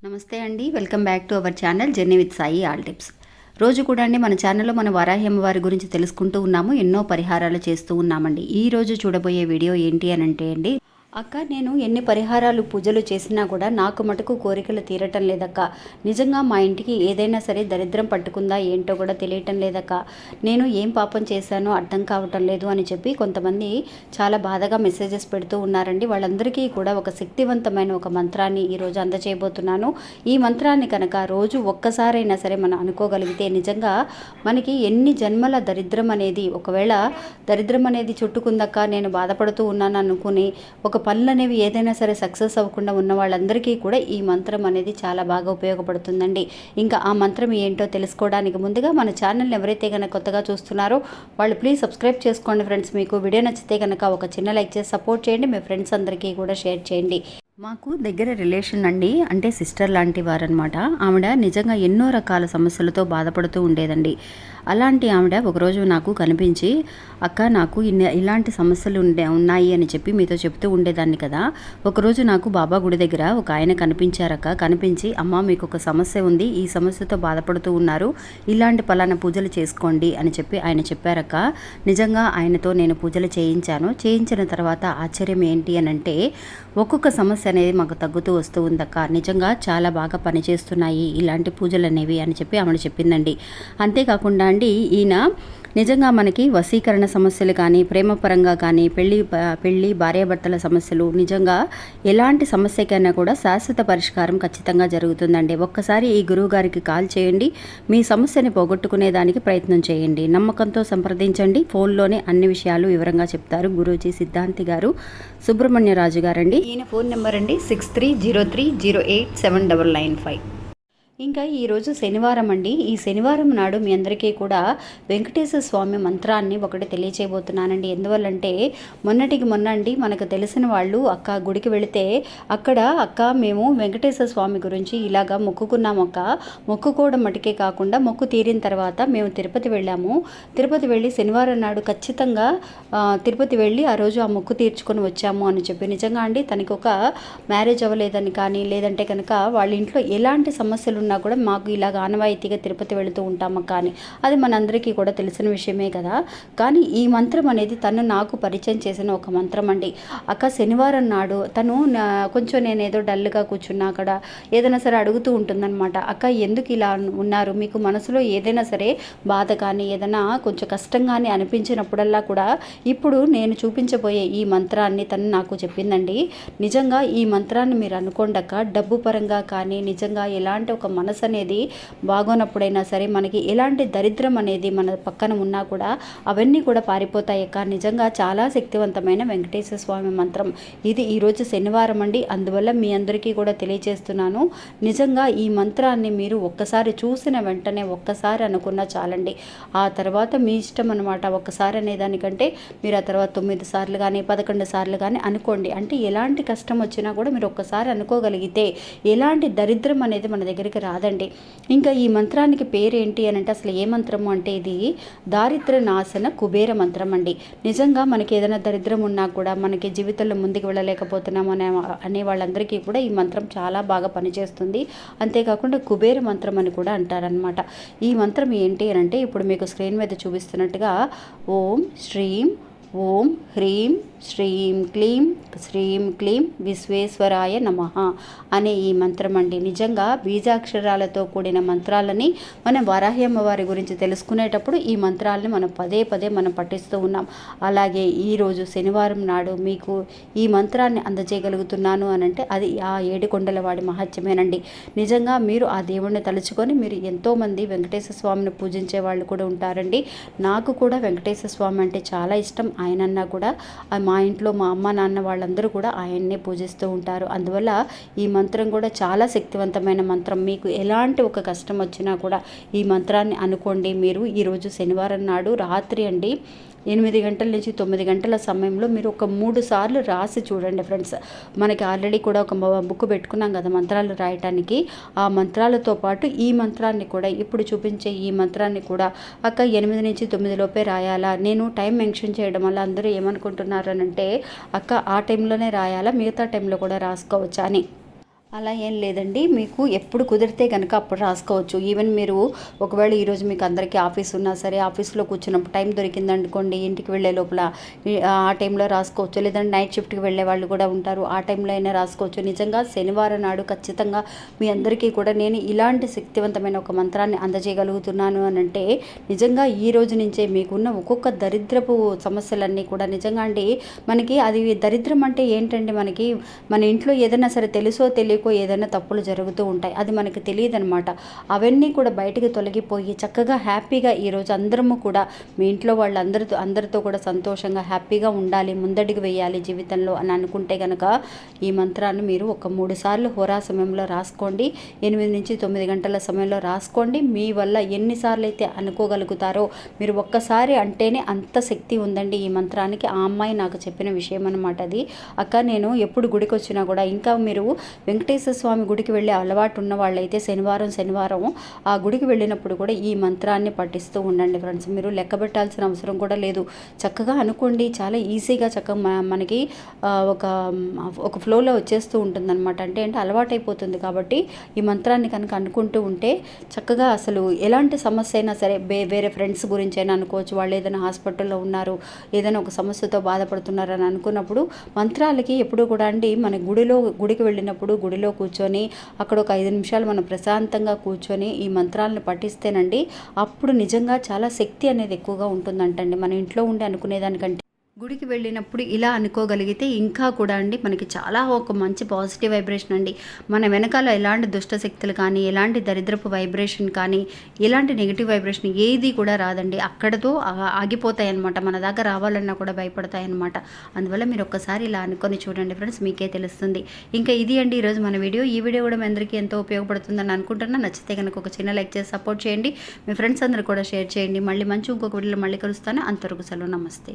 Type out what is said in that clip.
నమస్తే అండి, welcome back to our channel journey with Sai all tips. రోజు కూడా అండి మన ఛానల్లో మన వారాహి అమ్మవారి గురించి తెలుసుకుంటూ ఉన్నాము, ఎన్నో పరిహారాలు చేస్తూ ఉన్నామండి. ఈ రోజు చూడబోయే వీడియో ఏంటి అని అంటే అండి, అక్క నేను ఎన్ని పరిహారాలు పూజలు చేసినా కూడా నాకు మటుకు కోరికలు తీరటం లేదక్క. నిజంగా మా ఇంటికి ఏదైనా సరే దరిద్రం పట్టుకుందా ఏంటో కూడా తెలియటం లేదక్క. నేను ఏం పాపం చేశానో అర్థం కావటం లేదు అని చెప్పి కొంతమంది చాలా బాధగా మెసేజెస్ పెడుతూ ఉన్నారండి. వాళ్ళందరికీ కూడా ఒక శక్తివంతమైన ఒక మంత్రాన్ని ఈరోజు అందజేయబోతున్నాను. ఈ మంత్రాన్ని కనుక రోజు ఒక్కసారైనా సరే మనం అనుకోగలిగితే నిజంగా మనకి ఎన్ని జన్మల దరిద్రం అనేది, ఒకవేళ దరిద్రం అనేది చుట్టుకుందక్క నేను బాధపడుతూ ఉన్నాను అనుకుని ఒక పనులు అనేవి ఏదైనా సరే సక్సెస్ అవ్వకుండా ఉన్న వాళ్ళందరికీ కూడా ఈ మంత్రం అనేది చాలా బాగా ఉపయోగపడుతుందండి. ఇంకా ఆ మంత్రం ఏంటో తెలుసుకోవడానికి ముందుగా మన ఛానల్ని ఎవరైతే కనుక కొత్తగా చూస్తున్నారో వాళ్ళు ప్లీజ్ సబ్స్క్రైబ్ చేసుకోండి ఫ్రెండ్స్. మీకు వీడియో నచ్చితే కనుక ఒక చిన్న లైక్ చేసి సపోర్ట్ చేయండి, మీ ఫ్రెండ్స్ అందరికీ కూడా షేర్ చేయండి. మాకు దగ్గర రిలేషన్ అండి, అంటే సిస్టర్ లాంటి వారనమాట. ఆవిడ నిజంగా ఎన్నో రకాల సమస్యలతో బాధపడుతూ ఉండేదండి. అలాంటి ఆవిడ ఒకరోజు నాకు కనిపించి, అక్క నాకు ఇలాంటి సమస్యలు ఉన్నాయి అని చెప్పి మీతో చెప్తూ ఉండేదాన్ని కదా. ఒకరోజు నాకు బాబా గుడి దగ్గర ఒక ఆయన కనిపించారక్క. కనిపించి, అమ్మ మీకు ఒక సమస్య ఉంది, ఈ సమస్యతో బాధపడుతూ ఉన్నారు, ఇలాంటి పలానా పూజలు చేసుకోండి అని చెప్పి ఆయన చెప్పారక్క. నిజంగా ఆయనతో నేను పూజలు చేయించిన తర్వాత ఆశ్చర్యం ఏంటి అని అంటే, ఒక్కొక్క సమస్య అనేది మాకు తగ్గుతూ వస్తూ ఉందక్క. నిజంగా చాలా బాగా పనిచేస్తున్నాయి ఇలాంటి పూజలు అనేవి అని చెప్పి ఆమె చెప్పిందండి. అంతేకాకుండా అండి, ఈయన నిజంగా మనకి వశీకరణ సమస్యలు కానీ, ప్రేమపరంగా కానీ, పెళ్ళి భార్యాభర్తల సమస్యలు, నిజంగా ఎలాంటి సమస్యకైనా కూడా శాశ్వత పరిష్కారం ఖచ్చితంగా జరుగుతుందండి. ఒక్కసారి ఈ గురువు గారికి కాల్ చేయండి, మీ సమస్యని పోగొట్టుకునేదానికి ప్రయత్నం చేయండి. నమ్మకంతో సంప్రదించండి. ఫోన్లోనే అన్ని విషయాలు వివరంగా చెప్తారు గురూజీ సిద్ధాంతి గారు, సుబ్రహ్మణ్యరాజు గారండి. ఈయన ఫోన్ నెంబర్ అండి 6303087995. ఇంకా ఈరోజు శనివారం అండి. ఈ శనివారం నాడు మీ అందరికీ కూడా వెంకటేశ్వర స్వామి మంత్రాన్ని ఒకటి తెలియచేయబోతున్నానండి. ఎందువల్లంటే మొన్న అండి మనకు తెలిసిన వాళ్ళు అక్క గుడికి వెళితే అక్కడ, అక్క మేము వెంకటేశ్వర స్వామి గురించి ఇలాగా మొక్కుకున్నాము అక్క, మొక్కుకోవడం మటుకే కాకుండా మొక్కు తీరిన తర్వాత మేము తిరుపతి వెళ్ళాము. తిరుపతి వెళ్ళి శనివారం నాడు ఖచ్చితంగా తిరుపతి వెళ్ళి ఆ రోజు ఆ మొక్కు తీర్చుకొని వచ్చాము అని చెప్పి, నిజంగా అండి తనకి ఒక మ్యారేజ్ అవ్వలేదని కానీ, లేదంటే కనుక వాళ్ళ ఇంట్లో ఎలాంటి సమస్యలు ఉన్నా కూడా మాకు ఇలాగ ఆనవాయితీగా తిరుపతి వెళుతూ ఉంటాము కానీ, అది మనందరికీ కూడా తెలిసిన విషయమే కదా. కానీ ఈ మంత్రం అనేది తను నాకు పరిచయం చేసిన ఒక మంత్రం అండి. అక్క శనివారం నాడు తను కొంచెం నేను ఏదో డల్గా కూర్చున్నా అక్కడ ఏదైనా సరే అడుగుతూ ఉంటుందన్నమాట. అక్క ఎందుకు ఇలా ఉన్నారు, మీకు మనసులో ఏదైనా సరే బాధ కానీ ఏదైనా కొంచెం కష్టం కానీ అనిపించినప్పుడల్లా కూడా ఇప్పుడు నేను చూపించబోయే ఈ మంత్రాన్ని తను నాకు చెప్పిందండి. నిజంగా ఈ మంత్రాన్ని మీరు అనుకోండక్క, డబ్బు పరంగా కానీ, నిజంగా ఎలాంటి ఒక మనసు అనేది బాగోనప్పుడైనా సరే, మనకి ఎలాంటి దరిద్రం అనేది మన పక్కన ఉన్నా కూడా అవన్నీ కూడా పారిపోతాయి అక్క. నిజంగా చాలా శక్తివంతమైన వెంకటేశ్వర స్వామి మంత్రం ఇది. ఈరోజు శనివారం అండి, అందువల్ల మీ అందరికీ కూడా తెలియజేస్తున్నాను. నిజంగా ఈ మంత్రాన్ని మీరు ఒక్కసారి చూసిన వెంటనే ఒక్కసారి అనుకున్నా చాలండి. ఆ తర్వాత మీ ఇష్టం అనమాట. ఒక్కసారి అనేదానికంటే మీరు ఆ తర్వాత 9 సార్లు కానీ 11 సార్లు కానీ అనుకోండి. అంటే ఎలాంటి కష్టం వచ్చినా కూడా మీరు ఒక్కసారి అనుకోగలిగితే ఎలాంటి దరిద్రం అనేది మన దగ్గరికి రాదండి. ఇంకా ఈ మంత్రానికి పేరు ఏంటి అని అంటే, అసలు ఏ మంత్రము అంటే ఇది దారిద్ర నాశన కుబేర మంత్రం అండి. నిజంగా మనకి ఏదైనా దరిద్రం ఉన్నా కూడా, మనకి జీవితంలో ముందుకు వెళ్ళలేకపోతున్నాం అనే వాళ్ళందరికీ కూడా ఈ మంత్రం చాలా బాగా పనిచేస్తుంది. అంతేకాకుండా కుబేర మంత్రం అని కూడా అంటారనమాట. ఈ మంత్రం ఏంటి అని అంటే, ఇప్పుడు మీకు స్క్రీన్ మీద చూపిస్తున్నట్టుగా ఓం శ్రీం ఓం హ్రీం శ్రీం క్లీం విశ్వేశ్వరాయ నమః అనే ఈ మంత్రం అండి. నిజంగా బీజాక్షరాలతో కూడిన మంత్రాలని మనం వారాహి అమ్మవారి గురించి తెలుసుకునేటప్పుడు ఈ మంత్రాలని మనం పదే మనం పఠిస్తూ ఉన్నాం. అలాగే ఈరోజు శనివారం నాడు మీకు ఈ మంత్రాన్ని అందజేయగలుగుతున్నాను అని అంటే అది ఆ ఏడుకొండల వాడి మహత్యమేనండి. నిజంగా మీరు ఆ దేవుణ్ణి తలుచుకొని మీరు ఎంతోమంది వెంకటేశ్వర స్వామిని పూజించే వాళ్ళు కూడా ఉంటారండి. నాకు కూడా వెంకటేశ్వర స్వామి అంటే చాలా ఇష్టం. ఆయనన్నా కూడా మా ఇంట్లో మా అమ్మ నాన్న వాళ్ళందరూ కూడా ఆయన్నే పూజిస్తూ ఉంటారు. అందువల్ల ఈ మంత్రం కూడా చాలా శక్తివంతమైన మంత్రం. మీకు ఎలాంటి ఒక కష్టం వచ్చినా కూడా ఈ మంత్రాన్ని అనుకోండి. మీరు ఈరోజు శనివారం నాడు రాత్రి అండి 8 గంటల నుంచి 9 గంటల సమయంలో మీరు ఒక 3 సార్లు రాసి చూడండి ఫ్రెండ్స్. మనకి ఆల్రెడీ కూడా ఒక బుక్ పెట్టుకున్నాం కదా మంత్రాలు రాయటానికి. ఆ మంత్రాలతో పాటు ఈ మంత్రాన్ని కూడా, ఇప్పుడు చూపించే ఈ మంత్రాన్ని కూడా అక్క 8 నుంచి 9 లోపే రాయాలా, నేను టైం మెన్షన్ చేయడం వల్ల అందరూ ఏమనుకుంటున్నారనంటే అక్క ఆ టైంలోనే రాయాలా, మిగతా టైంలో కూడా రాసుకోవచ్చా అని. అలా ఏం లేదండి. మీకు ఎప్పుడు కుదిరితే గనక అప్పుడు రాసుకోవచ్చు. ఈవెన్ మీరు ఒకవేళ ఈరోజు మీకు అందరికీ ఆఫీస్ ఉన్నా సరే, ఆఫీస్‌లో కూర్చున్నప్పుడు టైం దొరికిందనుకోండి, ఇంటికి వెళ్ళే లోపల ఆ టైంలో రాసుకోవచ్చు. లేదంటే నైట్ షిఫ్ట్‌కి వెళ్ళే వాళ్ళు కూడా ఉంటారు. ఆ టైంలో అయినా రాసుకోవచ్చు. నిజంగా శనివారం నాడు ఖచ్చితంగా మీ అందరికీ కూడా నేను ఇలాంటి శక్తివంతమైన ఒక మంత్రాన్ని అందజేయగలుగుతున్నాను అనంటే, నిజంగా ఈ రోజు నుంచే మీకున్న ఒక్కొక్క దరిద్రపు సమస్యలన్నీ కూడా నిజంగా అండి, మనకి అది దరిద్రం అంటే ఏంటండి, మన ఇంట్లో ఏదైనా సరే తెలుసో తెలియకో ఏదైనా తప్పులు జరుగుతూ ఉంటాయి. అది మనకి తెలియదనమాట. అవన్నీ కూడా బయటికి తొలగిపోయి చక్కగా హ్యాపీగా ఈరోజు అందరము కూడా మీ ఇంట్లో అందరితో కూడా సంతోషంగా హ్యాపీగా ఉండాలి, ముందడుగు వేయాలి జీవితంలో అని అనుకుంటే కనుక ఈ మంత్రాన్ని మీరు ఒక 3 సార్లు హోరా సమయంలో రాసుకోండి. 8 నుంచి 9 గంటల సమయంలో రాసుకోండి. మీ వల్ల ఎన్నిసార్లు అయితే అనుకోగలుగుతారో, మీరు ఒక్కసారి అంటేనే అంత శక్తి ఉందండి ఈ మంత్రానికి. ఆ అమ్మాయి నాకు చెప్పిన విషయం అనమాట అది. అక్క, నేను ఎప్పుడు గుడికి వచ్చినా కూడా, ఇంకా మీరు వెంకటేశ్వర స్వామి గుడికి వెళ్ళే అలవాటు ఉన్న వాళ్ళైతే శనివారం ఆ గుడికి వెళ్ళినప్పుడు కూడా ఈ మంత్రాన్ని పఠిస్తూ ఉండండి ఫ్రెండ్స్. మీరు లెక్క పెట్టాల్సిన అవసరం కూడా లేదు. చక్కగా అనుకోండి, చాలా ఈజీగా చక్కగా మనకి ఒక ఫ్లోలో వచ్చేస్తూ ఉంటుందన్నమాట. అంటే అలవాటు అయిపోతుంది. కాబట్టి ఈ మంత్రాన్ని కనుక అనుకుంటూ ఉంటే చక్కగా అసలు ఎలాంటి సమస్య అయినా సరే, వేరే ఫ్రెండ్స్ గురించి అయినా అనుకోవచ్చు, వాళ్ళు ఏదైనా హాస్పిటల్లో ఉన్నారు, ఏదైనా ఒక సమస్యతో బాధపడుతున్నారు అని అనుకున్నప్పుడు మంత్రాలకి ఎప్పుడు కూడా అండి, మన గుడికి వెళ్ళినప్పుడు గుడిలో కూర్చొని అక్కడ ఒక 5 నిమిషాలు మనం ప్రశాంతంగా కూర్చొని ఈ మంత్రాలను పఠిస్తేనండి, అప్పుడు నిజంగా చాలా శక్తి అనేది ఎక్కువగా ఉంటుందంటండి. మన ఇంట్లో ఉండి అనుకునేదానికంటే గుడికి వెళ్ళినప్పుడు ఇలా అనుకోగలిగితే ఇంకా కూడా అండి, మనకి చాలా ఒక మంచి పాజిటివ్ వైబ్రేషన్ అండి. మన వెనకాల ఎలాంటి దుష్ట శక్తులు కానీ, ఎలాంటి దరిద్రపు వైబ్రేషన్ కానీ, ఎలాంటి నెగిటివ్ వైబ్రేషన్ ఏది కూడా రాదండి. అక్కడతో ఆగిపోతాయి అన్నమాట. మన దాకా రావాలన్నా కూడా భయపడతాయి అన్నమాట. అందువల్ల మీరు ఒక్కసారి ఇలా అనుకొని చూడండి ఫ్రెండ్స్, మీకే తెలుస్తుంది. ఇంకా ఇది అండి ఈరోజు మన వీడియో. ఈ వీడియో కూడా మీ అందరికీ ఎంతో ఉపయోగపడుతుందని అనుకుంటున్నా. నచ్చితే కనుక ఒక చిన్న లైక్ చేసి సపోర్ట్ చేయండి. మీ ఫ్రెండ్స్ అందరూ కూడా షేర్ చేయండి. మళ్ళీ ఇంకొక వీడియోలో మళ్ళీ కలుస్తాను. అంతవరకు సెలవు, నమస్తే.